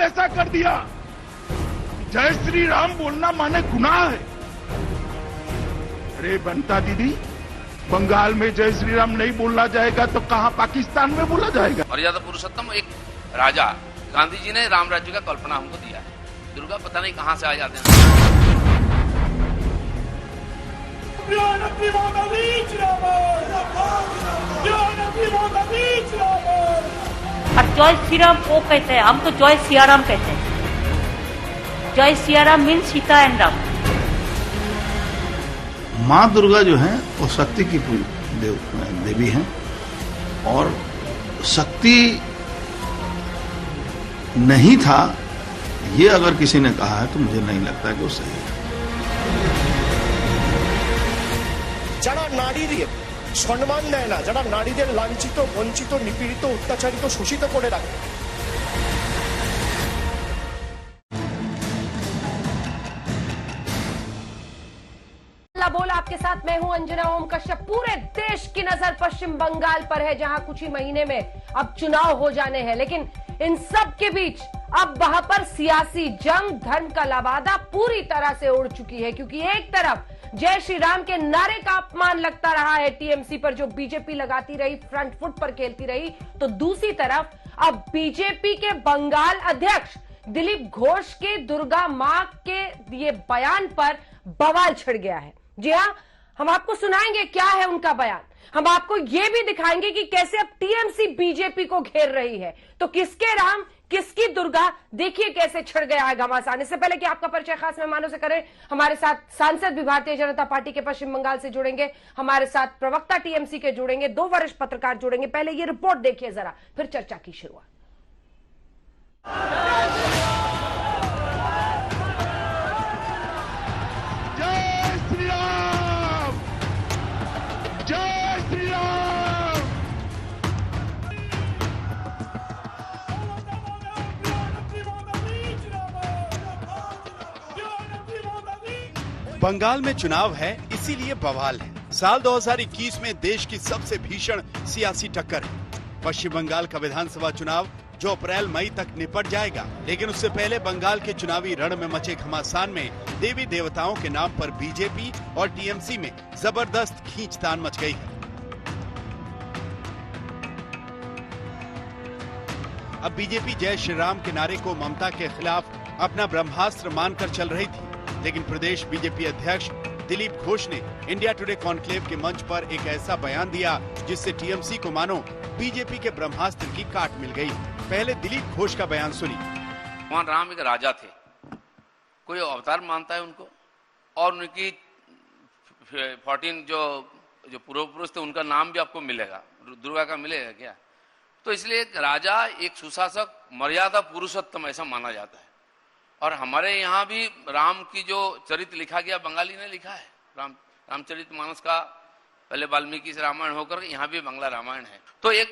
ऐसा कर दिया? जय श्री राम बोलना माने गुनाह है। अरे बनता दीदी, बंगाल में जय श्री राम नहीं बोलना जाएगा तो कहां पाकिस्तान में बोला जाएगा? मर्यादा पुरुषोत्तम एक राजा, गांधी जी ने राम राज्य का कल्पना हमको दिया है। दुर्गा पता नहीं कहां से आ जाते हैं। और जय श्री राम वो कहते हैं, हम तो जय सियाराम कहते हैं। जय सियाराम मीन सीता एंड राम। माँ दुर्गा जो है वो शक्ति की देवी हैं और शक्ति नहीं था ये अगर किसी ने कहा है तो मुझे नहीं लगता कि वो सही है। যারা নারীদের সম্মান দেয় না, যারা নারীদের লাঞ্ছিত, বঞ্চিত, নিপীড়িত, অত্যাচারিত, শোষিত করে রাখে, बोल आपके साथ मैं हूं अंजना ओम कश्यप। पूरे देश की नजर पश्चिम बंगाल पर है, जहां कुछ ही महीने में अब चुनाव हो जाने हैं। लेकिन इन सब के बीच अब वहां पर सियासी जंग, धर्म का लबादा पूरी तरह से उड़ चुकी है, क्योंकि एक तरफ जय श्री राम के नारे का अपमान लगता रहा है टीएमसी पर, जो बीजेपी लगाती रही, फ्रंट फुट पर खेलती रही, तो दूसरी तरफ अब बीजेपी के बंगाल अध्यक्ष दिलीप घोष के दुर्गा मां के ये बयान पर बवाल छिड़ गया है। जी हां, हम आपको सुनाएंगे क्या है उनका बयान। हम आपको यह भी दिखाएंगे कि कैसे अब टीएमसी बीजेपी को घेर रही है। तो किसके राम किसकी दुर्गा, देखिए कैसे छिड़ गया है घमासान। इससे पहले कि आपका परिचय खास मेहमानों से करें, हमारे साथ सांसद भी भारतीय जनता पार्टी के पश्चिम बंगाल से जुड़ेंगे, हमारे साथ प्रवक्ता टीएमसी के जुड़ेंगे, 2 वरिष्ठ पत्रकार जुड़ेंगे। पहले ये रिपोर्ट देखिए जरा, फिर चर्चा की शुरुआत। बंगाल में चुनाव है, इसीलिए बवाल है। साल 2021 में देश की सबसे भीषण सियासी टक्कर है। पश्चिम बंगाल का विधानसभा चुनाव जो अप्रैल मई तक निपट जाएगा, लेकिन उससे पहले बंगाल के चुनावी रण में मचे घमासान में देवी देवताओं के नाम पर बीजेपी और टीएमसी में जबरदस्त खींचतान मच गई है। अब बीजेपी जय श्री राम के नारे को ममता के खिलाफ अपना ब्रह्मास्त्र मानकर चल रही थी, लेकिन प्रदेश बीजेपी अध्यक्ष दिलीप घोष ने इंडिया टुडे कॉन्क्लेव के मंच पर एक ऐसा बयान दिया जिससे टीएमसी को मानो बीजेपी के ब्रह्मास्त्र की काट मिल गई। पहले दिलीप घोष का बयान सुनिए। भगवान राम एक राजा थे, कोई अवतार मानता है उनको, और उनकी 14 जो पूर्व पुरुष थे उनका नाम भी आपको मिलेगा, दुर्गा का मिलेगा क्या? तो इसलिए एक राजा, एक सुशासक, मर्यादा पुरुषोत्तम ऐसा माना जाता है। और हमारे यहाँ भी राम की जो चरित्र लिखा गया, बंगाली ने लिखा है। रामचरित मानस का पहले वाल्मीकि से रामायण होकर यहाँ भी बांग्ला रामायण है। तो एक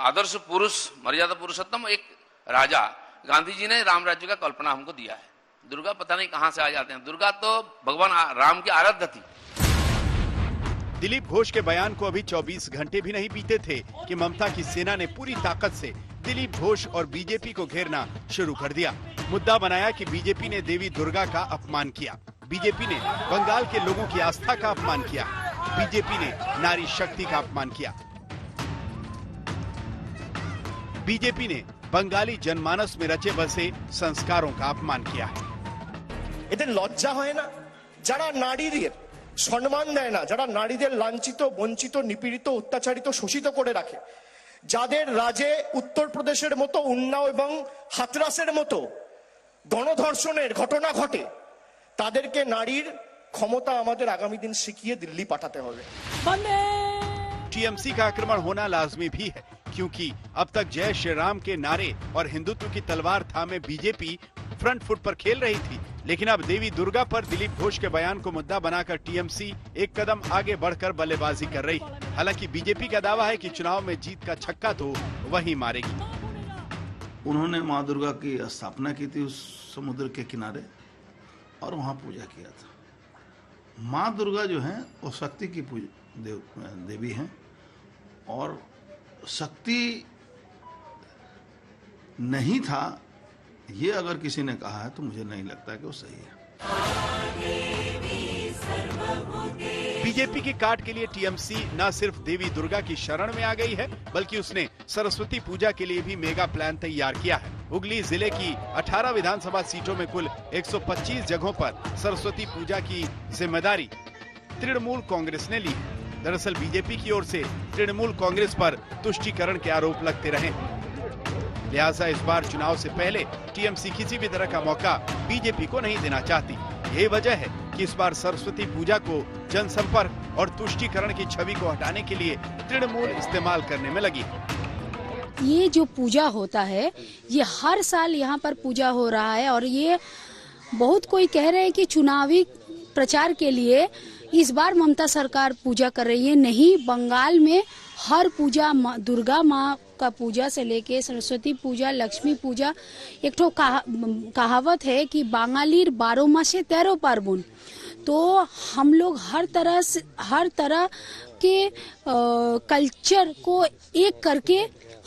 आदर्श पुरुष, मर्यादा पुरुषोत्तम एक राजा, गांधी जी ने राम राज्य का कल्पना हमको दिया है। दुर्गा पता नहीं कहां से आ जाते हैं। दुर्गा तो भगवान राम की आराध्य थी। दिलीप घोष के बयान को अभी 24 घंटे भी नहीं बीते थे कि ममता की सेना ने पूरी ताकत से दिलीप घोष और बीजेपी को घेरना शुरू कर दिया। मुद्दा बनाया कि बीजेपी ने देवी दुर्गा का अपमान किया, बीजेपी ने बंगाल के लोगों की आस्था का अपमान किया, बीजेपी ने नारी शक्ति का अपमान किया, बीजेपी ने बंगाली जनमानस में रचे बसे संस्कारों का अपमान किया है। এদের লজ্জা হয় না? যারা নারীদের সম্মান দেয় না, যারা নারীদের লাঞ্ছিত, বঞ্চিত, নিপীড়িত, অত্যাচারিত, শোষিত করে রাখে, যাদের রাজে উত্তরপ্রদেশের মতো, উন্নাও এবং হাতরাসের মতো গণধর্ষণের ঘটনা ঘটে, তাদেরকে নারীর ক্ষমতা আমাদের আগামী দিন শিখিয়ে দিল্লি পাঠাতে হবে। टीएमसी का आक्रमण होना लाजमी भी है, क्योंकि अब तक जय श्री राम के नारे और हिंदुत्व की तलवार थामे बीजेपी फ्रंट फुट पर खेल रही थी। लेकिन अब देवी दुर्गा पर दिलीप घोष के बयान को मुद्दा बनाकर टीएमसी एक कदम आगे बढ़कर बल्लेबाजी कर रही। हालांकि बीजेपी का दावा है कि चुनाव में जीत का छक्का तो वही मारेगी। उन्होंने माँ दुर्गा की स्थापना की थी उस समुद्र के किनारे और वहाँ पूजा किया था। माँ दुर्गा जो है वो शक्ति की देवी हैं और शक्ति नहीं था ये अगर किसी ने कहा है तो मुझे नहीं लगता कि वो सही है। बीजेपी की काट के लिए टीएमसी न सिर्फ देवी दुर्गा की शरण में आ गई है, बल्कि उसने सरस्वती पूजा के लिए भी मेगा प्लान तैयार किया है। हुगली जिले की 18 विधानसभा सीटों में कुल 125 जगहों पर सरस्वती पूजा की जिम्मेदारी तृणमूल कांग्रेस ने ली है। दरअसल बीजेपी की ओर से तृणमूल कांग्रेस पर तुष्टीकरण के आरोप लगते रहे, लिहाजा इस बार चुनाव से पहले टीएमसी किसी भी तरह का मौका बीजेपी को नहीं देना चाहती। यही वजह है कि इस बार सरस्वती पूजा को जनसंपर्क और तुष्टीकरण की छवि को हटाने के लिए तृणमूल इस्तेमाल करने में लगी। ये जो पूजा होता है, ये हर साल यहाँ पर पूजा हो रहा है और ये बहुत कोई कह रहे हैं कि चुनावी प्रचार के लिए इस बार ममता सरकार पूजा कर रही है। नहीं, बंगाल में हर पूजा दुर्गा माँ का पूजा से लेके सरस्वती पूजा, लक्ष्मी पूजा, एक ठो कहावत है कि बांगालीर 12 मासे 13 पार्बण। तो हम लोग हर तरह के कल्चर को एक करके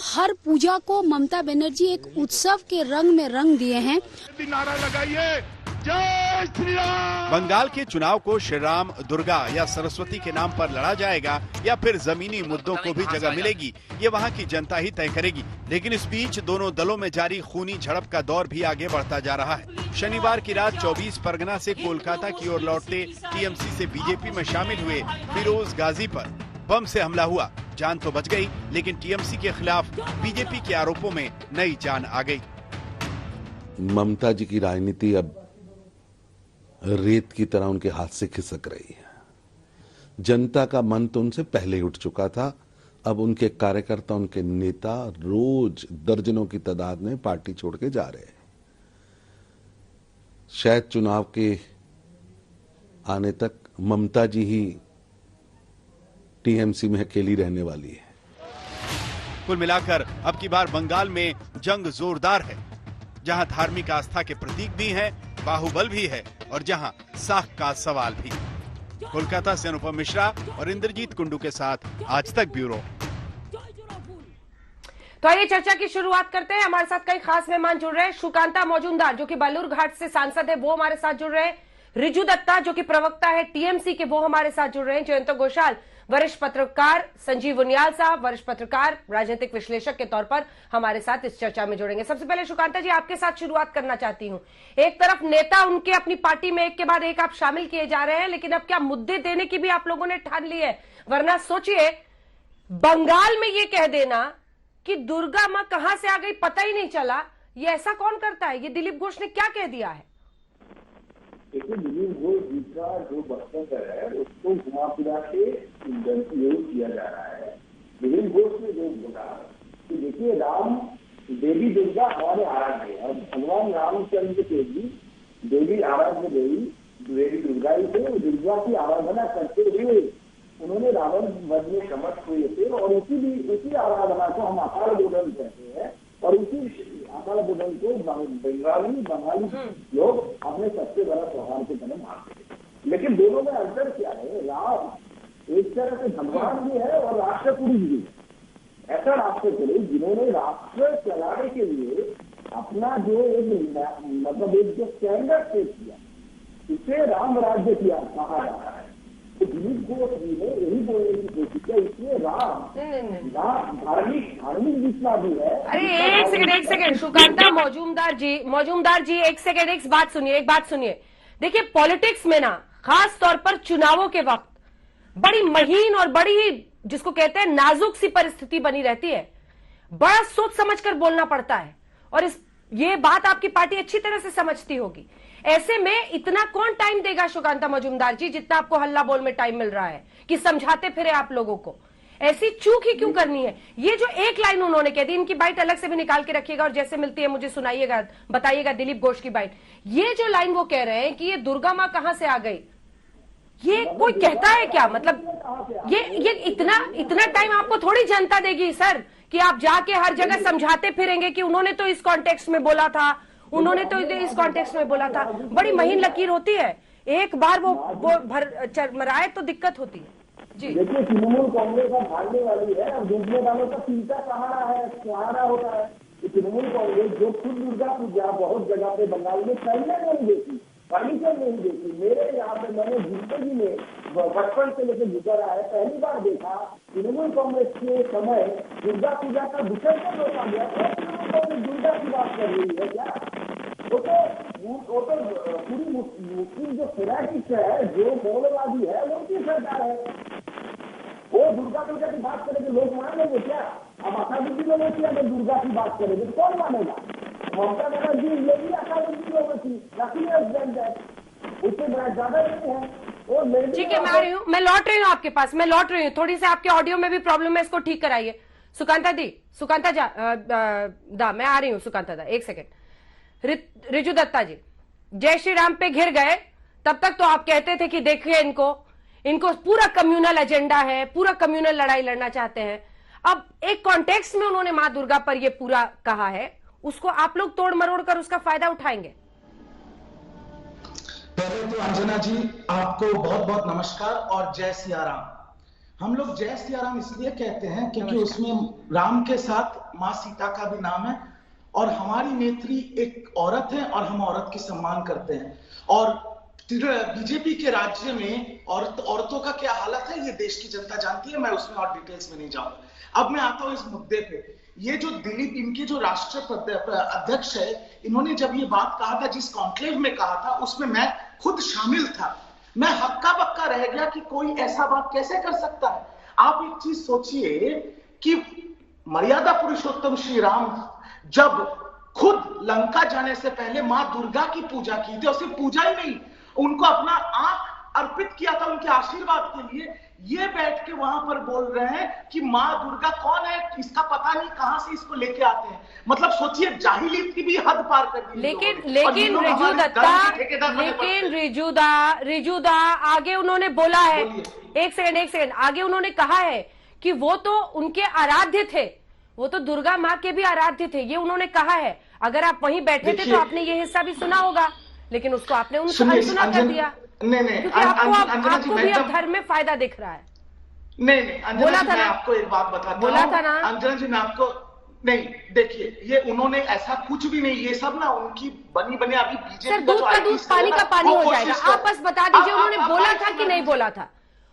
हर पूजा को ममता बनर्जी एक उत्सव के रंग में रंग दिए हैं। नारा लगाइए, जय श्री राम। बंगाल के चुनाव को श्री राम, दुर्गा या सरस्वती के नाम पर लड़ा जाएगा या फिर जमीनी मुद्दों को भी जगह मिलेगी, ये वहाँ की जनता ही तय करेगी। लेकिन इस बीच दोनों दलों में जारी खूनी झड़प का दौर भी आगे बढ़ता जा रहा है। शनिवार की रात 24 परगना से कोलकाता की ओर लौटते टीएमसी से बीजेपी में शामिल हुए फिरोज गाजी पर बम से हमला हुआ। जान तो बच गई, लेकिन टीएमसी के खिलाफ बीजेपी के आरोपों में नई जान आ गई। ममता जी की राजनीति अब रेत की तरह उनके हाथ से खिसक रही है। जनता का मन तो उनसे पहले ही उठ चुका था। अब उनके कार्यकर्ता, उनके नेता रोज दर्जनों की तादाद में पार्टी छोड़ के जा रहे हैं। शायद चुनाव के आने तक ममता जी ही टीएमसी में अकेली रहने वाली है। कुल मिलाकर अब की बार बंगाल में जंग जोरदार है, जहां धार्मिक आस्था के प्रतीक भी हैं, बाहुबल भी है और जहां साख का सवाल भी। कोलकाता से अनुपम मिश्रा और इंद्रजीत कुंडू के साथ आज तक ब्यूरो। तो आइए चर्चा की शुरुआत करते हैं। हमारे साथ कई खास मेहमान जुड़ रहे हैं। सुकांता मौजूमदार जो कि बालूरघाट से सांसद है, वो हमारे साथ जुड़ रहे हैं। रिजू दत्ता जो कि प्रवक्ता है टीएमसी के, वो हमारे साथ जुड़ रहे हैं। जयंत घोषाल वरिष्ठ पत्रकार, संजीव उनियाल साहब वरिष्ठ पत्रकार, राजनीतिक विश्लेषक के तौर पर हमारे साथ इस चर्चा में जुड़ेंगे। सबसे पहले सुकांता जी, आपके साथ शुरुआत करना चाहती हूं। एक तरफ नेता उनके अपनी पार्टी में एक के बाद एक आप शामिल किए जा रहे हैं, लेकिन अब क्या मुद्दे देने की भी आप लोगों ने ठान ली है? वरना सोचिए, बंगाल में ये कह देना कि दुर्गा मां कहां से आ गई पता ही नहीं चला, ये ऐसा कौन करता है? ये दिलीप घोष ने क्या कह दिया है? देखिए, दिलीप घोष जी का जो वक्तव्य है उसको घुमा फिरा के यूज किया जा रहा है। दिलीप घोष ने जो बोला कि देखिए, राम, देवी दुर्गा हमारे आराध्य है और भगवान रामचंद्र के भी देवी आराध्य देवी दुर्गा ही थे। दुर्गा की आराधना करते हुए उन्होंने रावण वध में समर्थ हुए थे और उसी आराधना को हम अकाल बोधन कहते हैं और उसी अकाल बोधन को बंगाली लोग अपने सबसे बड़ा त्योहार की तरह मानते हैं। लेकिन दोनों में अंतर क्या है? राम एक तरह से भगवान भी है और राष्ट्र पुरुष भी है। ऐसा राष्ट्र पुरुष जिन्होंने राष्ट्र चलाने के लिए अपना जो एक जो स्टैंडर्ड सेट किया, उसे राम राज्य किया कहा जा रहा है। तो दिलीप घोष जी ने यही बोलने की कोशिश किया, इसलिए राम धार्मिक जितना भी है। अरे एक सेकंड सुकांता मौजूमदार जी एक सेकंड, एक बात सुनिए। देखिए, पॉलिटिक्स में ना, खास तौर पर चुनावों के वक्त बड़ी महीन और बड़ी, जिसको कहते हैं नाजुक सी परिस्थिति बनी रहती है। बड़ा सोच समझकर बोलना पड़ता है और ये बात आपकी पार्टी अच्छी तरह से समझती होगी। ऐसे में इतना कौन टाइम देगा सुकांता मौजूमदार जी, जितना आपको हल्ला बोल में टाइम मिल रहा है कि समझाते फिरे आप लोगों को? ऐसी चूक ही क्यों करनी है? ये जो एक लाइन उन्होंने कह दी, इनकी बाइट अलग से भी निकाल के रखिएगा और जैसे मिलती है मुझे सुनाइएगा, बताइएगा दिलीप घोष की बाइट। ये जो लाइन वो कह रहे हैं कि ये दुर्गा मां कहां से आ गई, ये कोई कहता है क्या? मतलब ये इतना टाइम आपको थोड़ी जनता देगी सर, कि आप जाके हर जगह समझाते फिरेंगे कि उन्होंने तो इस कॉन्टेक्स्ट में बोला था, उन्होंने तो इस कॉन्टेक्स्ट में बोला था। बड़ी महीन लकीर होती है, एक बार वो मराए तो दिक्कत होती है। जी देखिए, तृणमूल कांग्रेस अब हारने वाली है और दूसरे वालों का चिंता सहारा होता है। कि तृणमूल कांग्रेस जो खुद दुर्गा पूजा बहुत जगह पे बंगाल में पहले नहीं देखी, परमिशन नहीं देखी, मेरे यहाँ पे मैंने जिंदगी में बचपन से लेकर गुजर रहा है, पहली बार देखा तृणमूल कांग्रेस के समय दुर्गा पूजा का विसर्जन रोका गया। तृणमूल कांग्रेस दुर्गा की बात कर रही है क्या? वो तो पूरी मुस्लिम जो फेराटिस्ट है, जो मौलवादी है, वो उनकी सरकार है। वो दुर्गा पूजा की बात करेंगे लोग मान लेंगे क्या? अब असादुद्दीन ओवैसी अगर दुर्गा की बात करेंगे तो कौन मानेगा? ममता बनर्जी ये भी असादुद्दीन ओवैसी उससे ज्यादा नहीं है। ठीक है, मैं आ रही हूँ, मैं लौट रही हूँ आपके पास, मैं लौट रही हूँ। थोड़ी सी आपके ऑडियो में भी प्रॉब्लम है, इसको ठीक कराइए। सुकांता दी, सुकांता दा, मैं आ रही हूँ सुकांता दा, एक सेकेंड। रिजू दत्ता जी, जय श्री राम पे घिर गए, तब तक तो आप कहते थे कि देखिए इनको पूरा कम्युनल एजेंडा है, पूरा कम्युनल लड़ाई लड़ना चाहते हैं। अब एक कॉन्टेक्स्ट में उन्होंने मां दुर्गा पर ये पूरा कहा है, उसको आप लोग तोड़ मरोड़ कर उसका फायदा उठाएंगे। पहले तो अंजना जी आपको बहुत बहुत नमस्कार और जय सिया राम। हम लोग जय सिया राम इसलिए कहते हैं क्योंकि उसमें राम के साथ मां सीता का भी नाम है, और हमारी नेत्री एक औरत है और हम औरत की सम्मान करते हैं। और बीजेपी के राज्य में औरतों का क्या हालत है ये देश की जनता जानती है, मैं उसमें और डिटेल्स में नहीं जाऊंगा। अब मैं आता हूं इस मुद्दे पे। ये जो दिलीप, इनके जो राष्ट्रीय अध्यक्ष है, इन्होंने जब ये बात कहा था, जिस कॉन्क्लेव में कहा था, उसमें मैं खुद शामिल था। मैं हक्का बक्का रह गया कि कोई ऐसा बात कैसे कर सकता है। आप एक चीज सोचिए कि मर्यादा पुरुषोत्तम श्री राम जब खुद लंका जाने से पहले मां दुर्गा की पूजा की थी, और सिर्फ पूजा ही नहीं, उनको अपना आंख अर्पित किया था उनके आशीर्वाद के लिए। ये बैठ के वहां पर बोल रहे हैं कि मां दुर्गा कौन है, इसका पता नहीं, कहां से इसको लेके आते हैं। मतलब सोचिए, जाहिली की भी हद पार कर दी। लेकिन रिजू दत्ता, रिजूदा आगे उन्होंने बोला है, एक सेकंड, आगे उन्होंने कहा है कि वो तो उनके आराध्य थे, वो तो दुर्गा माँ के भी आराध्य थे, ये उन्होंने कहा है। अगर आप वहीं बैठे थे तो आपने ये हिस्सा भी सुना होगा, लेकिन उसको आपने अनसुना कर दिया। नहीं, क्योंकि आपको भी अब धर्म में फायदा दिख रहा है। नहीं, अंजना जी, मैं आपको एक बात बताता हूं। बोला था ना अंजना जी, मैं आपको नहीं, देखिए, ये उन्होंने ऐसा कुछ भी नहीं, ये सब ना उनकी बनी अभी बीजेपी। दूध का दूध, पानी का पानी हो जाएगा। आप बस बता दीजिए उन्होंने बोला था कि नहीं बोला था,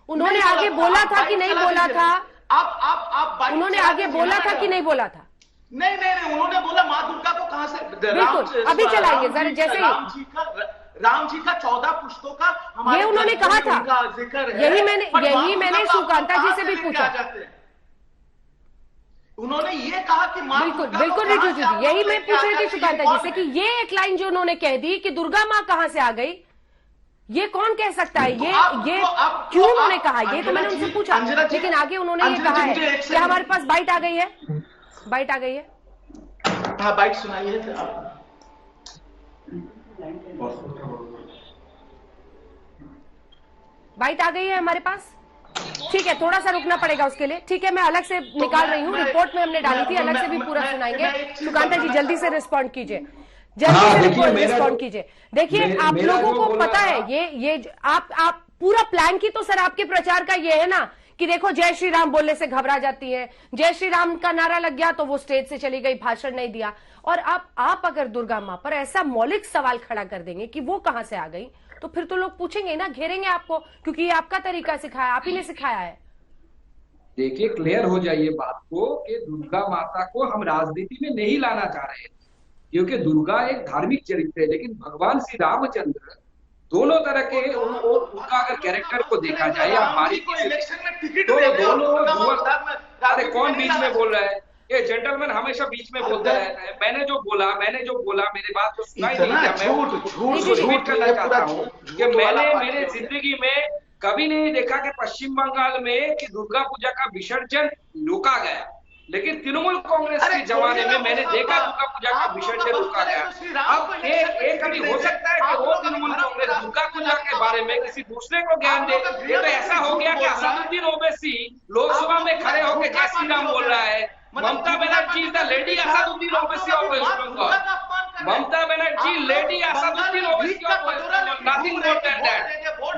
उन्होंने आगे बोला था कि नहीं बोला था, आप उन्होंने आगे बोला था कि नहीं बोला था? नहीं, उन्होंने बोला माँ दुर्गा को कहाँ से। बिल्कुल, अभी चलाइए जरा, जैसे राम जी का 14 पुष्पों का हमारे, ये उन्होंने कहा था, यही मैंने सुकांता जी से भी पूछा। उन्होंने ये कहा कि माँ, बिल्कुल रिजू जी, यही मैं पूछ रही थी सुकांता जी से कि ये एक लाइन जो उन्होंने कह दी कि दुर्गा माँ कहाँ से आ गई, ये कौन कह सकता है? ये क्यों उन्होंने कहा? ये तो मैंने उनसे पूछा, लेकिन आगे उन्होंने ये कहा है कि हमारे पास बाइट आ गई है, बाइट आ गई है। हाँ, बाइट सुनाइए। बाइट आ गई है हमारे पास, ठीक है, थोड़ा सा रुकना पड़ेगा उसके लिए। ठीक है, मैं अलग से निकाल रही हूँ, रिपोर्ट में हमने डाली थी, अलग से भी पूरा सुनाएंगे। सुकांता जी जल्दी से रिस्पॉन्ड कीजिए, जल्दी से रिस्पॉन्ड कीजिए। देखिए, आप लोगों को पता है ये आप पूरा प्लान की तो सर आपके प्रचार का ये है ना कि देखो जय श्री राम बोलने से घबरा जाती है, जय श्री राम का नारा लग गया तो वो स्टेज से चली गई, भाषण नहीं दिया। और आप अगर दुर्गा माँ पर ऐसा मौलिक सवाल खड़ा कर देंगे कि वो कहां से आ गई, तो फिर तो लोग पूछेंगे ना, घेरेंगे आपको, क्योंकि ये आपका तरीका सिखाया, आप ही ने सिखाया है। देखिए, क्लियर हो जाइए बात को कि दुर्गा माता को हम राजनीति में नहीं लाना चाह रहे हैं, क्योंकि दुर्गा एक धार्मिक चरित्र है, लेकिन भगवान श्री रामचंद्र दोनों तरह के, उनका अगर कैरेक्टर को देखा जाए या बारीकी से, तो दोनों, अरे कौन बीच में बोल रहा है? ये जेंटलमैन हमेशा बीच में बोलता रहता है। मैंने जो बोला मेरी बात तो सुनाई नहीं दिया। मैं रिपीट करना चाहता हूँ कि मैंने मेरे जिंदगी में कभी नहीं देखा कि पश्चिम बंगाल में कि दुर्गा पूजा का विसर्जन रोका गया, लेकिन तृणमूल कांग्रेस के जमाने में मैंने देखा दुर्गा पूजा का विसर्जन रोका गया। अब एक कभी हो सकता है कि वो तृणमूल कांग्रेस दुर्गा पूजा के बारे में किसी दूसरे को ज्ञान दे। ये तो ऐसा हो गया कि असदुद्दीन ओवैसी लोकसभा में खड़े होकर जय श्री राम बोल रहा है। Mamata Banerjee the lady Asaduddin Owaisi of West Bengal. Mamata Banerjee lady Asaduddin Owaisi of West Bengal, nothing more than that.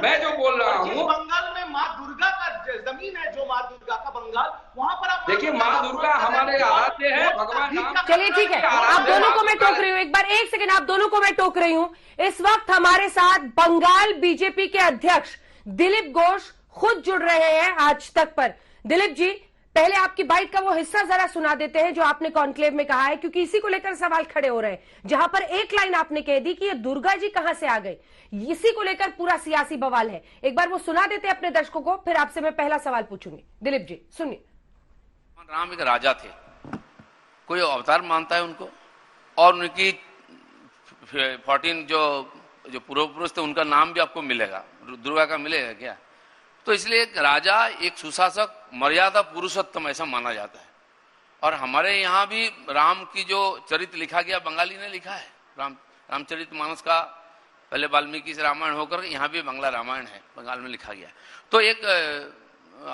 मैं जो बोल रहा हूँ, बंगाल में माँ दुर्गा का जमीन है जो माँ दुर्गा का बंगाल, वहां पर आप देखिए माँ दुर्गा हमारे आराध्य है, भगवान राम। चलिए ठीक है, आप दोनों को मैं टोक रही हूँ, एक बार एक सेकंड, आप दोनों को मैं टोक रही हूँ। इस वक्त हमारे साथ बंगाल बीजेपी के अध्यक्ष दिलीप घोष खुद जुड़ रहे हैं आज तक पर। दिलीप जी, पहले आपकी बाइट का वो हिस्सा जरा सुना देते हैं जो आपने कॉन्क्लेव में कहा है, क्योंकि इसी को लेकर सवाल खड़े हो रहे हैं। जहां पर एक लाइन आपने कह दी कि ये दुर्गा जी कहां से आ गई, इसी को लेकर पूरा सियासी बवाल है। एक बार वो सुना देते अपने दर्शकों को, फिर आपसे मैं पहला सवाल पूछूंगी। दिलीप जी सुनिए। राम एक राजा थे, कोई अवतार मानता है उनको, और उनकी 14 जो पूर्व पुरुष थे उनका नाम भी आपको मिलेगा, दुर्गा का मिलेगा क्या? तो इसलिए एक राजा, एक सुशासक, मर्यादा पुरुषोत्तम ऐसा माना जाता है। और हमारे यहाँ भी राम की जो चरित्र लिखा गया बंगाली ने लिखा है, रामचरितमानस का पहले वाल्मीकि से रामायण होकर यहाँ भी बांग्ला रामायण है, बंगाल में लिखा गया। तो एक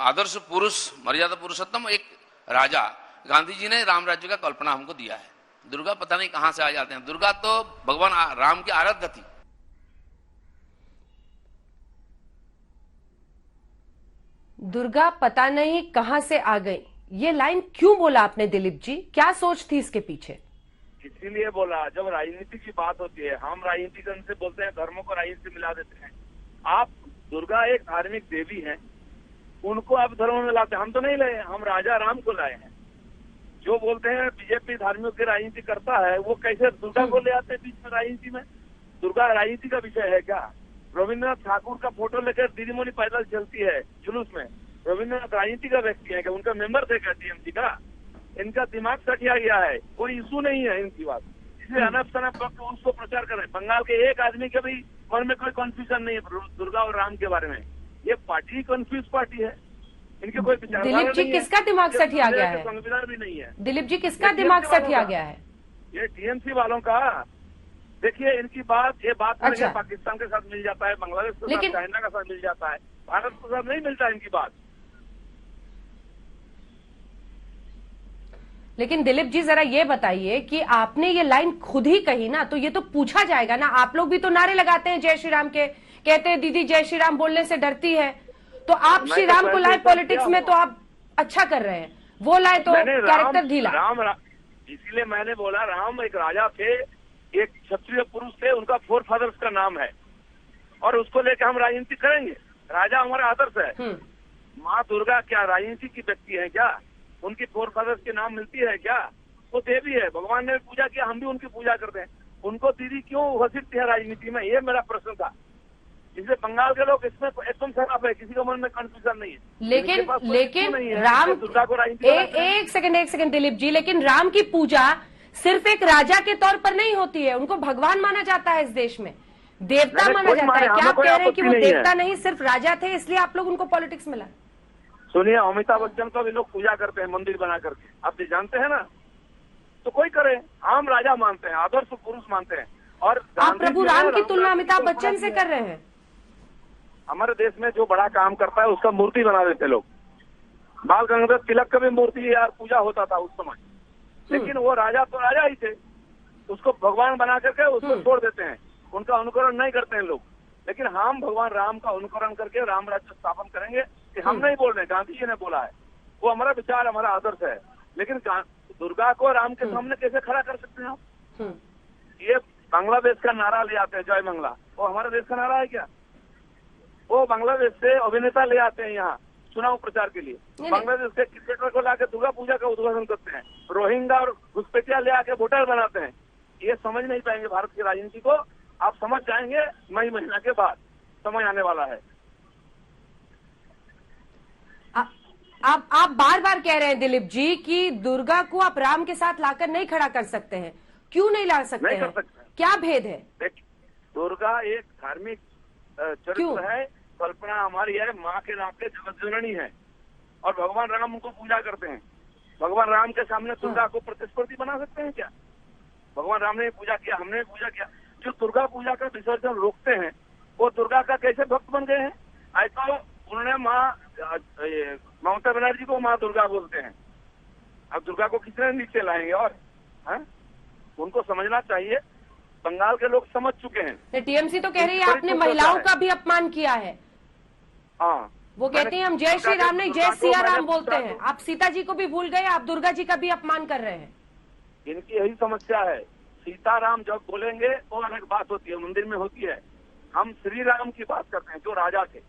आदर्श पुरुष, मर्यादा पुरुषोत्तम एक राजा, गांधी जी ने राम राज्य का कल्पना हमको दिया है। दुर्गा पता नहीं कहां से आ जाते हैं, दुर्गा तो भगवान राम की आराध्य थी। दुर्गा पता नहीं कहां से आ गई, ये लाइन क्यों बोला आपने दिलीप जी? क्या सोच थी इसके पीछे? इसीलिए बोला, जब राजनीति की बात होती है, हम राजनीतिकन से बोलते हैं, धर्मों को राजनीति से मिला देते हैं। आप दुर्गा एक धार्मिक देवी हैं, उनको आप धर्म में लाते हैं। हम तो नहीं लाए, हम राजा राम को लाए हैं। जो बोलते हैं बीजेपी धार्मिक की राजनीति करता है, वो कैसे दुर्गा को ले आते हैं बीच में राजनीति में? दुर्गा राजनीति का विषय है क्या? रविन्द्रनाथ ठाकुर का फोटो लेकर दीदी मोनी पैदल चलती है जुलूस में, रविन्द्रनाथ राजनीति का व्यक्ति है क्या? उनका मेंबर थे क्या टीएमसी का? इनका दिमाग सटिया गया है, कोई इशू नहीं है इनकी बात, इसलिए अनप शनप वक्त उसको प्रचार कर रहे हैं। बंगाल के एक आदमी के भी मन में कोई कंफ्यूजन नहीं है दुर्गा और राम के बारे में। ये पार्टी कंफ्यूज पार्टी है, इनके कोई विचार। दिलीप जी किसका दिमाग सटिया गया है? संविधान भी नहीं है। दिलीप जी किसका दिमाग सटिया गया है? ये टीएमसी वालों का। देखिए इनकी बात, ये बात अच्छा। पाकिस्तान के साथ मिल जाता है, बांग्लादेश के साथ, चाइना के साथ मिल जाता है, भारत के साथ नहीं मिलता इनकी बात। लेकिन दिलीप जी जरा ये बताइए कि आपने ये लाइन खुद ही कही ना, तो ये तो पूछा जाएगा ना। आप लोग भी तो नारे लगाते हैं जय श्री राम के, कहते हैं दीदी जय श्री राम बोलने से डरती है, तो आप श्री राम को लाए पॉलिटिक्स में, तो आप अच्छा कर रहे हैं। वो लाए तो कैरेक्टर ढीला। इसीलिए मैंने बोला राम एक राजा थे, एक क्षत्रिय पुरुष थे, उनका फोर फादर्स का नाम है, और उसको लेकर हम राजनीति करेंगे। राजा हमारा आदर्श है। माँ दुर्गा क्या राजनीति की व्यक्ति है क्या? उनकी फोर फादर्स के नाम मिलती है क्या? वो देवी है, भगवान ने भी पूजा किया, हम भी उनकी पूजा करते हैं। उनको दीदी क्यों घसीटती है राजनीति में, ये मेरा प्रश्न था। इसलिए बंगाल के लोग इसमें एकदम खराब है, किसी के मन में कंफ्यूजन नहीं है। लेकिन राम, दुर्गा को एक सेकंड दिलीप जी, लेकिन राम की पूजा सिर्फ एक राजा के तौर पर नहीं होती है, उनको भगवान माना जाता है इस देश में, देवता माना जाता है। क्या आप कह रहे हैं कि वो देवता नहीं सिर्फ राजा थे, इसलिए आप लोग उनको पॉलिटिक्स में लाए? सुनिए, अमिताभ बच्चन को भी लोग पूजा करते हैं मंदिर बना करके, आप भी जानते हैं ना। तो कोई करे, हम राजा मानते हैं, आदर्श पुरुष मानते हैं। और आप प्रभु राम की तुलना अमिताभ बच्चन से कर रहे हैं? हमारे देश में जो बड़ा काम करता है उसका मूर्ति बना देते लोग। बाल गंगाधर तिलक का भी मूर्ति यार पूजा होता था उस समय, लेकिन वो राजा तो राजा ही थे, उसको भगवान बना करके उसको छोड़ देते हैं, उनका अनुकरण नहीं करते हैं लोग। लेकिन हम भगवान राम का अनुकरण करके राम राज्य स्थापन करेंगे, कि हम नहीं बोल रहे, गांधी जी ने बोला है, वो हमारा विचार, हमारा आदर्श है। लेकिन दुर्गा को राम के सामने कैसे खड़ा कर सकते हैं आप? ये बांग्लादेश का नारा ले आते हैं, जय मंगला, वो हमारे देश का नारा है क्या? वो बांग्लादेश से अभिनेता ले आते हैं यहाँ चुनाव प्रचार के लिए, बांग्लादेश के क्रिकेटर को लाके दुर्गा पूजा का उद्घाटन करते हैं, रोहिंग्या और घुसपैठिया ले आके वोटर बनाते हैं। ये समझ नहीं पाएंगे भारत की राजनीति को, आप समझ जाएंगे मई महीना के बाद, समय आने वाला है। आप बार बार कह रहे हैं दिलीप जी कि दुर्गा को आप राम के साथ लाकर नहीं खड़ा कर सकते हैं, क्यों नहीं ला सकते हैं? क्या भेद है? दुर्गा एक धार्मिक चरित्र है, कल्पना हमारी है, माँ के नाम पे जगत जननी है, और भगवान राम उनको पूजा करते हैं। भगवान राम के सामने दुर्गा को प्रतिस्पर्धी बना सकते हैं क्या? भगवान राम ने पूजा किया, हमने पूजा किया। जो दुर्गा पूजा का विसर्जन रोकते हैं वो दुर्गा का कैसे भक्त बन गए हैं? ऐसा उन्होंने ममता बनर्जी को माँ दुर्गा बोलते हैं, अब दुर्गा को कितने नीचे लाएंगे? और उनको समझना चाहिए, बंगाल के लोग समझ चुके हैं। टीएमसी तो कह रही है आपने महिलाओं का भी अपमान किया है। हाँ, वो कहते हैं हम जय श्री राम नहीं जय सिया राम बोलते हैं। आप सीता जी को भी भूल गए, आप दुर्गा जी का भी अपमान कर रहे हैं। इनकी यही समस्या है। सीताराम जब बोलेंगे वो अलग बात होती है, मंदिर में होती है। हम श्री राम की बात करते हैं जो राजा थे।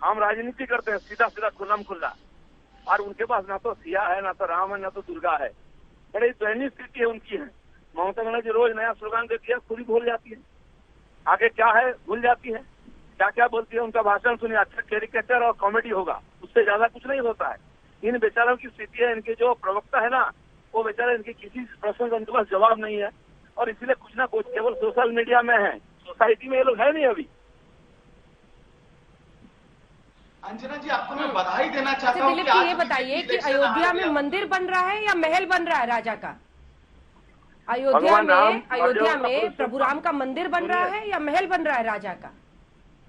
हम राजनीति करते हैं सीधा सीधा खुल्लम खुल्ला, और उनके पास ना तो सिया है, ना तो राम है, ना तो दुर्गा है। बड़ी दयनीय स्थिति है उनकी है। ममता बनर्जी रोज नया स्लोगन देती है, खुद ही भूल जाती है आगे क्या है, भूल जाती है क्या क्या बोलती है। उनका भाषण सुनिए, अच्छा कैरिकेचर और कॉमेडी होगा, उससे ज्यादा कुछ नहीं होता है। इन बेचारों की स्थिति है, इनके जो प्रवक्ता है ना, वो बेचारे इनके किसी प्रश्न का उनके पास जवाब नहीं है, और इसलिए कुछ ना कुछ केवल सोशल मीडिया में है, सोसाइटी में ये लोग है नहीं अभी। अंजना जी, आपको मैं बधाई देना चाहता हूँ। दिलीप जी, ये बताइए कि अयोध्या में मंदिर बन रहा है या महल बन रहा है राजा का? अयोध्या में प्रभु राम का मंदिर बन रहा है या महल बन रहा है राजा का?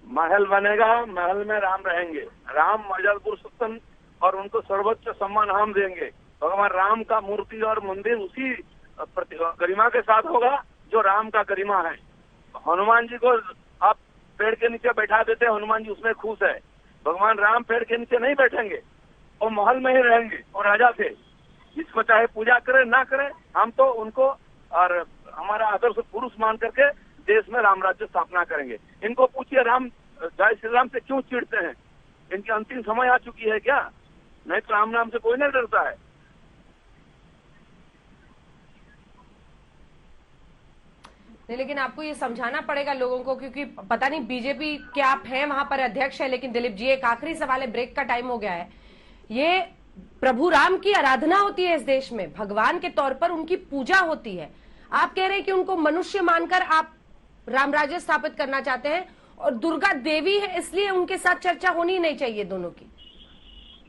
महल बनेगा, महल में राम रहेंगे। राम मर्यादा पुरुषोत्तम, और उनको सर्वोच्च सम्मान हम देंगे। भगवान राम का मूर्ति और मंदिर उसी गरिमा के साथ होगा जो राम का गरिमा है। हनुमान जी को आप पेड़ के नीचे बैठा देते हैं, हनुमान जी उसमें खुश है। भगवान राम पेड़ के नीचे नहीं बैठेंगे, वो महल में ही रहेंगे और राजा थे। इसको चाहे पूजा करें ना करें, हम तो उनको और हमारा आदर्श पुरुष मान करके देश में राम राज्य स्थापना करेंगे। इनको पूछिए राम जय श्री राम से क्यों चिढ़ते हैं? इनकी अंतिम समय आ चुकी है क्या? नहीं तो राम नाम से कोई नहीं डरता है। नहीं, लेकिन आपको ये समझाना पड़ेगा लोगों को, क्योंकि पता नहीं बीजेपी के आप हैं वहां पर अध्यक्ष है, लेकिन दिलीप जी एक आखिरी सवाल है, ब्रेक का टाइम हो गया है। ये प्रभु राम की आराधना होती है इस देश में, भगवान के तौर पर उनकी पूजा होती है। आप कह रहे हैं कि उनको मनुष्य मानकर आप राम राज्य स्थापित करना चाहते हैं, और दुर्गा देवी है इसलिए उनके साथ चर्चा होनी नहीं चाहिए दोनों की।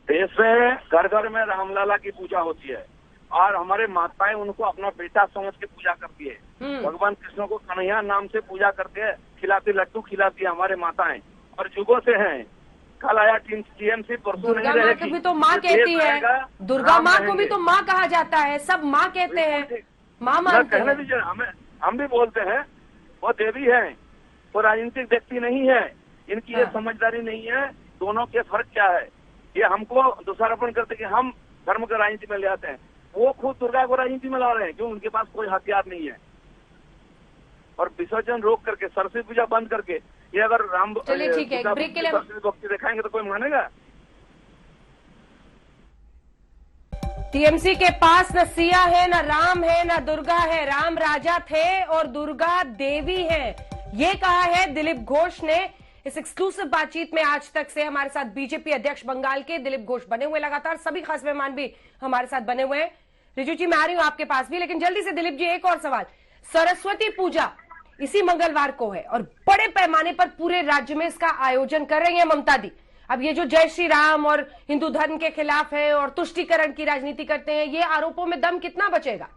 देश में घर घर में रामलला की पूजा होती है, और हमारे माताएं उनको अपना बेटा समझ के पूजा करती है। भगवान कृष्ण को कन्हैया नाम से पूजा करते हैं, खिलाती लड्डू खिलाती है हमारे माताएं, और युगों से हैं। कल आया टीएमसी, परसों दुर्गा माँ को भी तो माँ कहती है, दुर्गा माँ को भी तो माँ कहा जाता है, सब माँ कहते हैं, माँ मानते हैं। हम भी बोलते हैं वो देवी है, वो राजनीतिक व्यक्ति नहीं है। इनकी ये समझदारी नहीं है दोनों के फर्क क्या है। ये हमको दोषारोपण करते कि हम धर्म को राजनीति में ले आते हैं, वो खुद दुर्गा को राजनीति में ला रहे हैं, क्यों? उनके पास कोई हथियार नहीं है। और विसर्जन रोक करके, सरस्वती पूजा बंद करके, ये अगर राम चलिए ठीक है, ब्रेक के लिए भक्ति दिखाएंगे तो कोई मानेगा? टीएमसी के पास न सिया है, न राम है, न दुर्गा है। राम राजा थे और दुर्गा देवी है, ये कहा है दिलीप घोष ने इस एक्सक्लूसिव बातचीत में। आज तक से हमारे साथ बीजेपी अध्यक्ष बंगाल के दिलीप घोष बने हुए, लगातार सभी खास मेहमान भी हमारे साथ बने हुए हैं। रिजू जी, मैं आ रही हूं आपके पास भी, लेकिन जल्दी से दिलीप जी एक और सवाल। सरस्वती पूजा इसी मंगलवार को है और बड़े पैमाने पर पूरे राज्य में इसका आयोजन कर रही है ममता दी। अब ये जो जय श्री राम और हिंदू धर्म के खिलाफ है और तुष्टीकरण की राजनीति करते हैं, ये आरोपों में दम कितना बचेगा?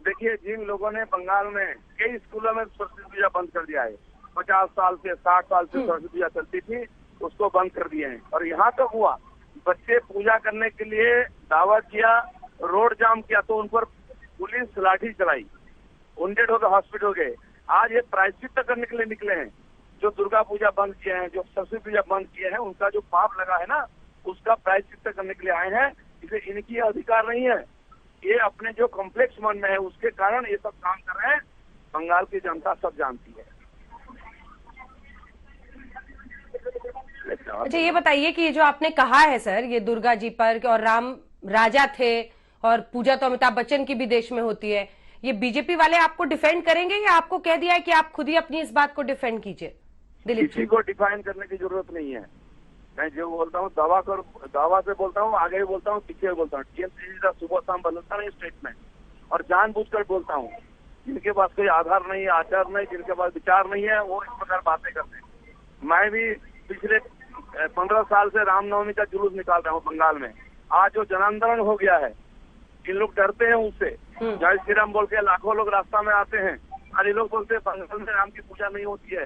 देखिए, जिन लोगों ने बंगाल में कई स्कूलों में सरस्वती पूजा बंद कर दिया है, 50 साल से 60 साल से सरस्वती पूजा चलती थी, उसको बंद कर दिए हैं। और यहाँ तक हुआ, बच्चे पूजा करने के लिए दावा किया, रोड जाम किया, तो उन पर पुलिस लाठी चलाई, वुंडेड हो गए, हॉस्पिटल हो गए। आज ये प्रायश्चित करने के लिए निकले हैं। जो दुर्गा पूजा बंद किए हैं, जो सरस्वती पूजा बंद किए हैं, उनका जो पाप लगा है ना, उसका प्रायश्चित करने के लिए आए हैं। इसलिए इनकी अधिकार नहीं है, ये अपने जो कॉम्प्लेक्स मन में है उसके कारण ये सब काम कर रहे हैं। बंगाल की जनता सब जानती है। अच्छा, ये बताइए कि ये जो आपने कहा है सर, ये दुर्गा जी पर और राम राजा थे और पूजा तो अमिताभ बच्चन की भी देश में होती है, ये बीजेपी वाले आपको डिफेंड करेंगे या आपको कह दिया है कि आप खुद ही अपनी इस बात को डिफेंड कीजिए? दिलीप, किसी को डिफाइन करने की जरूरत नहीं है। मैं जो बोलता हूँ दावा से बोलता हूँ, आगे भी बोलता हूँ, पीछे भी बोलता हूँ। टीएमसी का सुबह शाम बदलता नहीं स्टेटमेंट, और जानबूझकर बोलता हूँ। जिनके पास कोई आधार नहीं, आचार नहीं, जिनके पास विचार नहीं है, वो इस प्रकार बातें करते हैं। मैं भी पिछले 15 साल से रामनवमी का जुलूस निकाल रहा हूँ बंगाल में। आज जो जनांदोलन हो गया है, इन लोग डरते हैं उससे। जय श्री राम बोल के लाखों लोग रास्ता में आते हैं, और ये लोग बोलते हैं बंगाल में राम की पूजा नहीं होती है,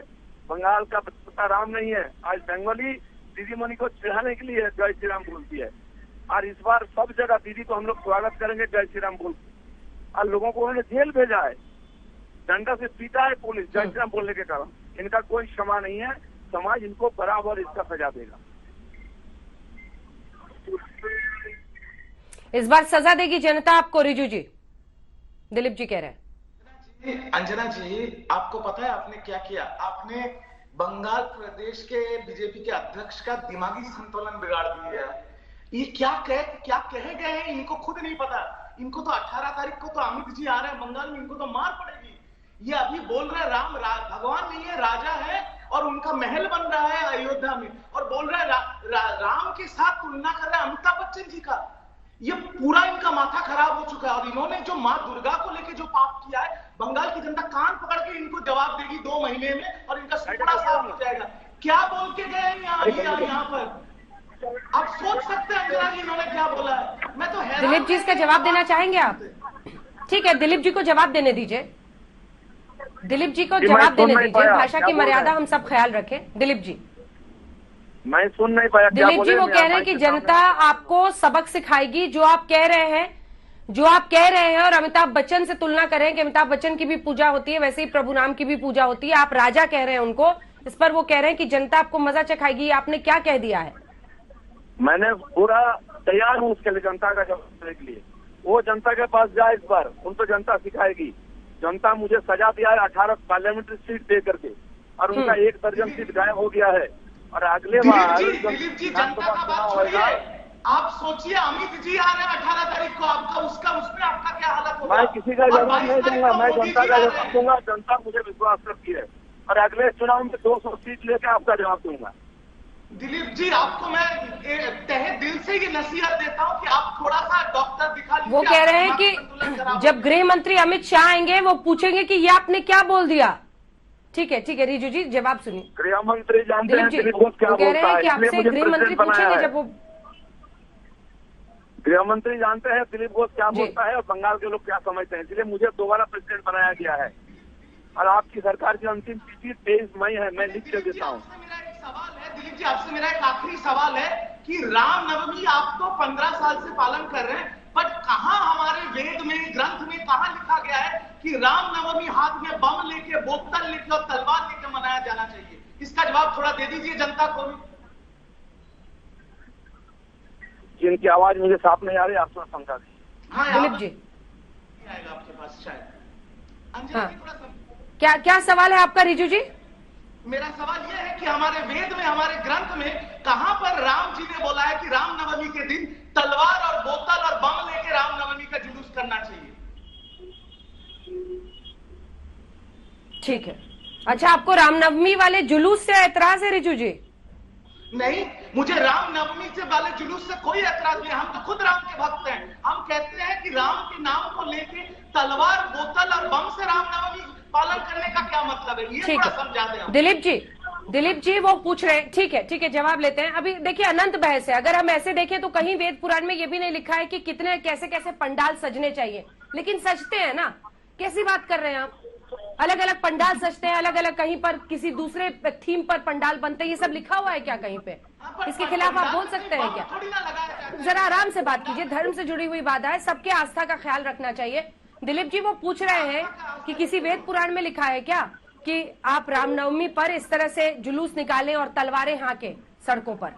बंगाल का बच्चा राम नहीं है। आज बंगाली दीदी मनी को चिढ़ाने के लिए जय श्री राम बोलती है, और इस बार सब जगह दीदी को हम लोग स्वागत करेंगे जय श्री राम बोल। और लोगों को उन्होंने जेल भेजा है, डंडा से पीटा है पुलिस जय श्री राम बोलने के कारण। इनका कोई क्षमा नहीं है। समाज इनको बराबर इसका सजा देगा। इस बार सजा देगी जनता आपको, रिजू जी, दिलीप जी कह रहे हैं। अंजना जी, आपको पता है आपने क्या किया? आपने बंगाल प्रदेश के बीजेपी के अध्यक्ष का दिमागी संतुलन बिगाड़ दिया है। ये क्या कहे गए हैं इनको खुद नहीं पता। इनको तो 18 तारीख को तो अमित जी आ रहे हैं बंगाल में, इनको तो मार पड़ेगी। ये अभी बोल रहे राम भगवान नहीं है, राजा है और उनका महल बन रहा है अयोध्या में, और बोल रहे राम के साथ तुलना कर रहे हैं अमिताभ बच्चन जी का। ये पूरा इनका माथा खराब हो चुका है। और इन्होंने जो माँ दुर्गा को लेके जो पाप किया है, बंगाल की जनता कान पकड़ के इनको जवाब देगी 2 महीने में, और इनका सुपड़ा साफ हो जाएगा। क्या बोल के गए हैं यहाँ पर? आप सोच सकते हैं अंजना जी इन्होंने क्या बोला है। मैं तो दिलीप जी इसका जवाब देना चाहेंगे आप? ठीक है, दिलीप जी को जवाब देने दीजिए। दिलीप जी को जवाब देने दीजिए। भाषा की मर्यादा हम सब ख्याल रखें। दिलीप जी, मैं सुन नहीं पाया। दिलीप जी वो कह रहे हैं कि जनता आपको सबक सिखाएगी। जो आप कह रहे हैं और अमिताभ बच्चन से तुलना कर रहे हैं कि अमिताभ बच्चन की भी पूजा होती है, वैसे ही प्रभु राम की भी पूजा होती है। आप राजा कह रहे हैं उनको, इस पर वो कह रहे हैं कि जनता आपको मजा चखाएगी। आपने क्या कह दिया है? मैंने पूरा तैयार हूँ उसके लिए, जनता का जवाब देने के लिए। वो जनता के पास जाए इस बार, उनको जनता सिखाएगी। जनता मुझे सजा दिया है 18 पार्लियामेंट्री सीट दे करके, और उनका 1 दर्जन सीट गायब हो गया है। और अगले बार दिलीप जी जनता का बात छोड़िए, आप सोचिए अमित जी आ रहे हैं 18 तारीख को, आपका उसमें आपका क्या हालत होगा? मैं किसी का जवाब नहीं दूंगा, मैं जनता का जवाब दूंगा। जनता मुझे विश्वास करती है, और अगले चुनाव में 200 सीट लेकर आपका जवाब दूंगा। दिलीप जी, आपको मैं तहे दिल से ये नसीहत देता हूँ कि आप थोड़ा सा डॉक्टर दिखा लीजिए। वो कह रहे हैं कि जब गृह मंत्री अमित शाह आएंगे वो पूछेंगे कि ये आपने क्या बोल दिया। ठीक है रिजू जी, जवाब सुनिए। गृह मंत्री जानते हैं दिलीप घोष क्या कह रहे बोलता हैं है, कि आपसे गृह मंत्री पूछेंगे जब वो। गृह मंत्री जानते हैं दिलीप घोष क्या बोलता है और बंगाल के लोग क्या समझते हैं, इसलिए मुझे दोबारा प्रेसिडेंट बनाया गया है। और आपकी सरकार की अंतिम तिथि 23 मई है, मैं लिख के देता हूँ। सवाल है दिलीप जी, आपसे मेरा एक आखिरी सवाल है कि रामनवमी आप तो 15 साल से पालन कर रहे हैं, बट कहाँ हमारे वेद में, ग्रंथ में कहाँ लिखा गया है कि रामनवमी हाथ में बम लेके, बोतल लेके और तलवार लेके मनाया जाना चाहिए? इसका जवाब थोड़ा दे दीजिए जनता को भी। जिनकी आवाज मुझे साफ नहीं आ रही, आप थोड़ा समझा दीजिए। हाँ दिलीप जी आएगा आपके पास शायद। हाँ। क्या सवाल है आपका रिजू जी? मेरा सवाल यह है कि हमारे वेद में, हमारे ग्रंथ में कहां पर राम जी ने बोला है कि रामनवमी के दिन तलवार और बोतल और बम लेके रामनवमी का जुलूस करना चाहिए? ठीक है, अच्छा आपको रामनवमी वाले जुलूस से एतराज है रिजू जी? नहीं, मुझे रामनवमी से वाले जुलूस से कोई एतराज नहीं। हम तो खुद राम के भक्त हैं। हम कहते हैं कि राम के नाम को लेके तलवार, बोतल और बम से रामनवमी पालन करने का क्या मतलब है, ये थोड़ा समझा दें। दिलीप जी वो पूछ रहे हैं। ठीक है, जवाब लेते हैं। अभी देखिए अनंत बहस है। अगर हम ऐसे देखें तो कहीं वेद पुराण में ये भी नहीं लिखा है कि कितने कैसे पंडाल सजने चाहिए, लेकिन सजते हैं ना। कैसी बात कर रहे हैं आप? अलग अलग पंडाल सजते हैं, अलग अलग कहीं पर किसी दूसरे थीम पर पंडाल बनते हैं। ये सब लिखा हुआ है क्या कहीं पे? इसके खिलाफ आप बोल सकते हैं क्या? जरा आराम से बात कीजिए, धर्म से जुड़ी हुई बात है, सबके आस्था का ख्याल रखना चाहिए। दिलीप जी वो पूछ रहे हैं कि किसी वेद पुराण में लिखा है क्या कि आप रामनवमी पर इस तरह से जुलूस निकालें और तलवारें हाँके सड़कों पर?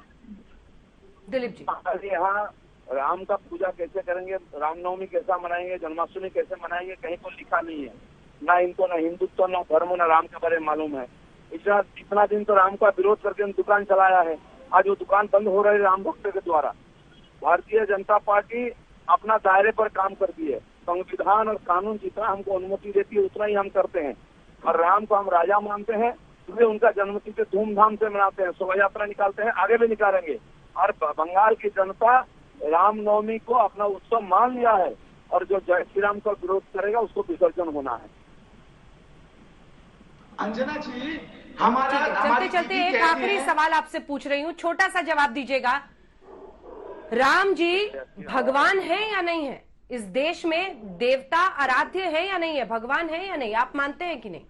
दिलीप जी यहाँ राम का पूजा कैसे करेंगे, रामनवमी कैसा मनाएंगे, जन्माष्टमी कैसे मनाएंगे, कहीं तो लिखा नहीं है। ना इनको ना हिंदुत्व, ना धर्म, ना राम के बारे में मालूम है। इतना दिन तो राम का विरोध करके दुकान चलाया है, आज वो दुकान बंद हो रही है राम भक्त के द्वारा। भारतीय जनता पार्टी अपना दायरे पर काम करती है। संविधान और कानून जितना हमको अनुमति देती है उतना ही हम करते हैं। और राम को हम राजा मानते हैं, इसलिए उनका जन्मतिथि धूमधाम से मनाते हैं, शोभा यात्रा निकालते हैं, आगे भी निकालेंगे। और बंगाल की जनता रामनवमी को अपना उत्सव मान लिया है, और जो जय श्री राम का विरोध करेगा उसको विसर्जन होना है। अंजना जी चलते चलते एक आखिरी सवाल आपसे पूछ रही हूँ, छोटा सा जवाब दीजिएगा। राम जी भगवान है या नहीं है? इस देश में देवता आराध्य है या नहीं है, भगवान है या नहीं, आप मानते हैं कि नहीं?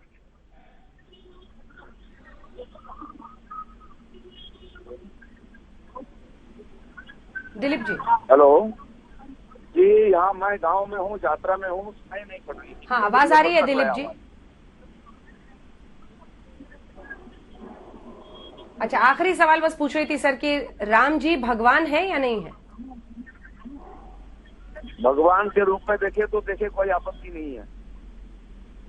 दिलीप जी हेलो जी, यहाँ मैं गांव में हूँ, यात्रा में हूँ, सुनाई नहीं पड़ रही। हाँ आवाज आ रही है दिलीप जी? अच्छा, आखिरी सवाल बस पूछ रही थी सर कि राम जी भगवान है या नहीं है? भगवान के रूप में देखे तो देखे, कोई आपत्ति नहीं है।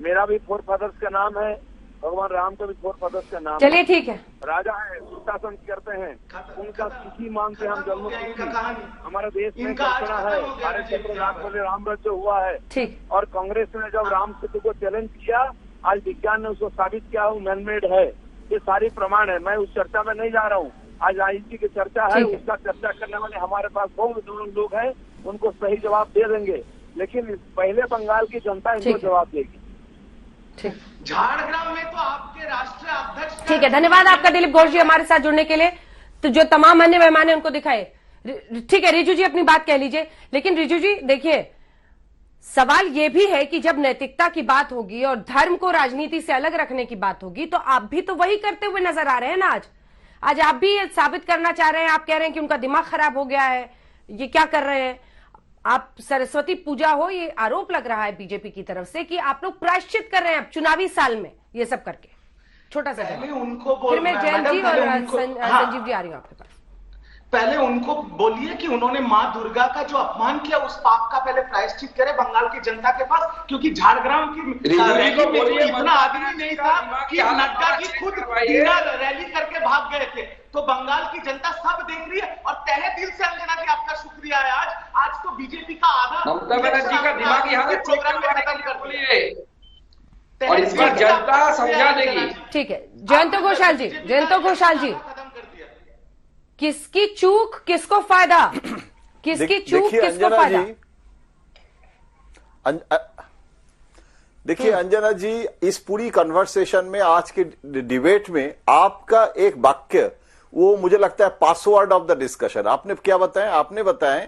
मेरा भी फोर फादर्स का नाम है, भगवान राम का भी फोर फादर्स का नाम। चलिए ठीक है। राजा है, सुशासन करते हैं, उनका तिथि मानते हैं हम, जन्मतिथि। हमारे देश में कल्पना है, हमारे चक्रराज बोले राम राज्य हुआ है। ठीक। और कांग्रेस ने जब राम सेतु को चैलेंज किया, आज विज्ञान ने उसको साबित किया वो मैनमेड है। ये सारी प्रमाण है। मैं उस चर्चा में नहीं जा रहा हूँ। आज राजनीति की चर्चा है, उसका चर्चा करने वाले हमारे पास बहुत लोग हैं, उनको सही जवाब दे देंगे, लेकिन पहले बंगाल की जनता इनको जवाब देगी। झारग्राम में तो आपके राष्ट्रीय अध्यक्ष। ठीक है, धन्यवाद आपका दिलीप घोष जी हमारे साथ जुड़ने के लिए। तो जो तमाम अन्य मेहमान है उनको दिखाए। ठीक है रिजू जी, अपनी बात कह लीजिए। लेकिन रिजू जी देखिए, सवाल यह भी है कि जब नैतिकता की बात होगी और धर्म को राजनीति से अलग रखने की बात होगी, तो आप भी तो वही करते हुए नजर आ रहे हैं ना। आज आप भी साबित करना चाह रहे हैं, आप कह रहे हैं कि उनका दिमाग खराब हो गया है, ये क्या कर रहे हैं आप? सरस्वती पूजा हो, ये आरोप लग रहा है बीजेपी की तरफ से कि आप लोग प्रायश्चित कर रहे हैं अब चुनावी साल में ये सब करके। छोटा सा उनको फिर मैं जयंत जी और संजीव जी आ रही हूँ आपके पास। पहले उनको बोलिए कि उन्होंने मां दुर्गा का जो अपमान किया उस पाप का पहले प्रायश्चित करे बंगाल की जनता के पास, क्योंकि झारग्राम की रैली में तो इतना आदमी नहीं था कि नड्डा जी खुद रैली करके भाग गए थे। तो बंगाल की जनता सब देख रही है और तहे दिल से अंजना जी आपका शुक्रिया है। आज तो बीजेपी का आधा ममता बनर्जी का दिमाग यहाँ से प्रोग्राम में खत्म कर दिए और इसका जनता समझा देगी। ठीक है, जयंत घोषाल जी, किसकी चूक किसको फायदा? किसकी चूक किसको फायदा? देखिए अंजना जी, इस पूरी कन्वर्सेशन में, आज के डिबेट में आपका एक वाक्य, वो मुझे लगता है पासवर्ड ऑफ द डिस्कशन। आपने क्या बताया? आपने बताया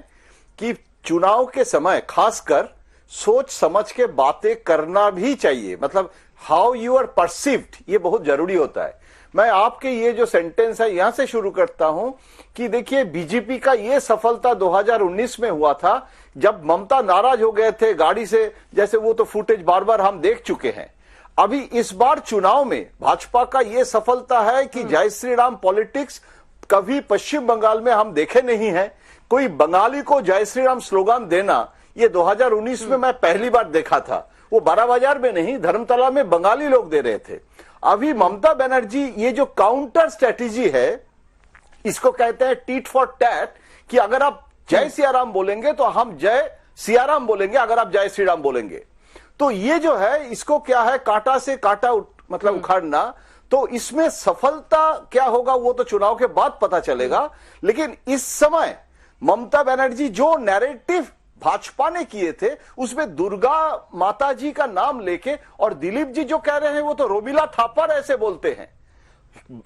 कि चुनाव के समय खासकर सोच समझ के बातें करना भी चाहिए, मतलब हाउ यू आर परसीव्ड, ये बहुत जरूरी होता है। मैं आपके ये जो सेंटेंस है यहां से शुरू करता हूं कि देखिए बीजेपी का ये सफलता 2019 में हुआ था जब ममता नाराज हो गए थे गाड़ी से, जैसे वो तो फुटेज बार बार हम देख चुके हैं। अभी इस बार चुनाव में भाजपा का ये सफलता है कि जय श्री राम पॉलिटिक्स कभी पश्चिम बंगाल में हम देखे नहीं है। कोई बंगाली को जय श्री राम स्लोगन देना ये 2019 में मैं पहली बार देखा था। वो बारा बाजार में नहीं, धर्मतला में बंगाली लोग दे रहे थे। अभी ममता बनर्जी ये जो काउंटर स्ट्रेटेजी है, इसको कहते हैं टीट फॉर टैट, कि अगर आप जय सियाराम बोलेंगे तो हम जय सियाराम बोलेंगे, अगर आप जय श्री राम बोलेंगे। तो ये जो है, इसको क्या है, कांटा से कांटा मतलब उखाड़ना। तो इसमें सफलता क्या होगा वो तो चुनाव के बाद पता चलेगा। लेकिन इस समय ममता बनर्जी जो नैरेटिव भाजपा ने किए थे उसमें दुर्गा माता जी का नाम लेके, और दिलीप जी जो कह रहे हैं वो तो रोमिला थापर ऐसे बोलते हैं,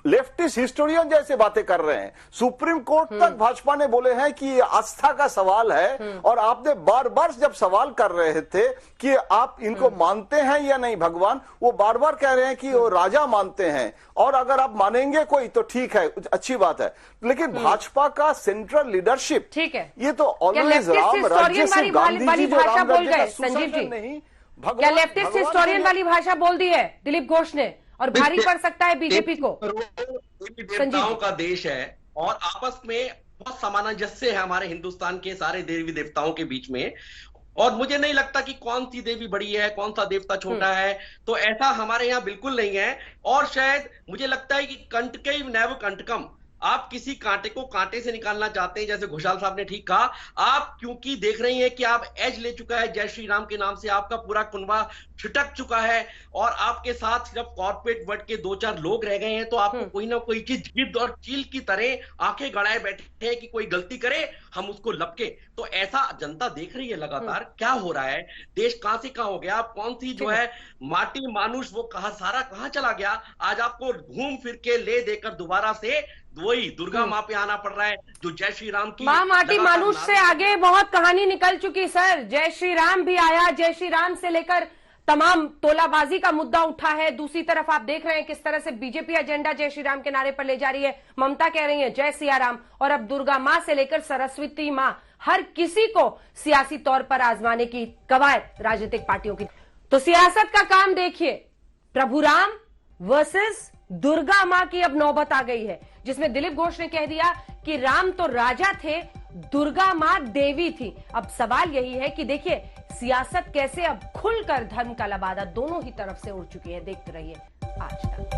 लेफ्टिस्ट हिस्टोरियन जैसे बातें कर रहे हैं। सुप्रीम कोर्ट तक भाजपा ने बोले हैं कि ये आस्था का सवाल है। और आपने बार बार जब सवाल कर रहे थे कि आप इनको मानते हैं या नहीं भगवान, वो बार बार कह रहे हैं कि वो राजा मानते हैं, और अगर आप मानेंगे कोई तो ठीक है, अच्छी बात है। लेकिन भाजपा का सेंट्रल लीडरशिप, ठीक है, ये तो ऑलवेज राम राज्य से गांधी जी जो राम राज्य का संजीव जी, क्या लेफ्टिस्ट हिस्टोरियन वाली भाषा बोल दी है दिलीप घोष ने, और भारी पड़ सकता है बीजेपी को? देवताओं का देश है और आपस में बहुत सामंजस्य है हमारे हिंदुस्तान के सारे देवी देवताओं के बीच में, और मुझे नहीं लगता कि कौन सी देवी बड़ी है कौन सा देवता छोटा है। तो ऐसा हमारे यहाँ बिल्कुल नहीं है। और शायद मुझे लगता है कि कंटके नैव कंटकम, आप किसी कांटे को कांटे से निकालना चाहते हैं, जैसे घोषाल साहब ने ठीक कहा। आप क्योंकि देख रही हैं कि आप एज ले चुका है जय श्री राम के नाम से, आपका पूरा कुनबा छिटक चुका है, और आपके साथ जब कॉर्पोरेट वर्ल्ड के 2-4 लोग रह गए हैं तो आपको कोई ना कोई चीज गिद्ध और चील की तरह आंखें गड़ाए बैठे हैं कि कोई गलती करे हम उसको लपके। तो ऐसा जनता देख रही है लगातार क्या हो रहा है, देश कहां से कहां हो गया, कौन सी जो है माटी मानुष वो सारा कहां चला गया। आज आपको घूम फिर के ले देकर दोबारा से वही दुर्गा माँ पे आना पड़ रहा है, जो जय श्री राम की माँ माटी मानुष से आगे बहुत कहानी निकल चुकी सर। जय श्री राम भी आया, जय श्री राम से लेकर तमाम तोलाबाजी का मुद्दा उठा है। दूसरी तरफ आप देख रहे हैं किस तरह से बीजेपी एजेंडा जय श्री राम के नारे पर ले जा रही है। ममता कह रही है जय सिया राम, और अब दुर्गा माँ से लेकर सरस्वती माँ, हर किसी को सियासी तौर पर आजमाने की कवायद राजनीतिक पार्टियों की। तो सियासत का काम देखिए, प्रभु राम वर्सेस दुर्गा मां की अब नौबत आ गई है, जिसमें दिलीप घोष ने कह दिया कि राम तो राजा थे, दुर्गा मां देवी थी। अब सवाल यही है कि देखिए सियासत कैसे अब खुलकर धर्म का लबादा दोनों ही तरफ से उड़ चुकी है। देखते रहिए आज तक।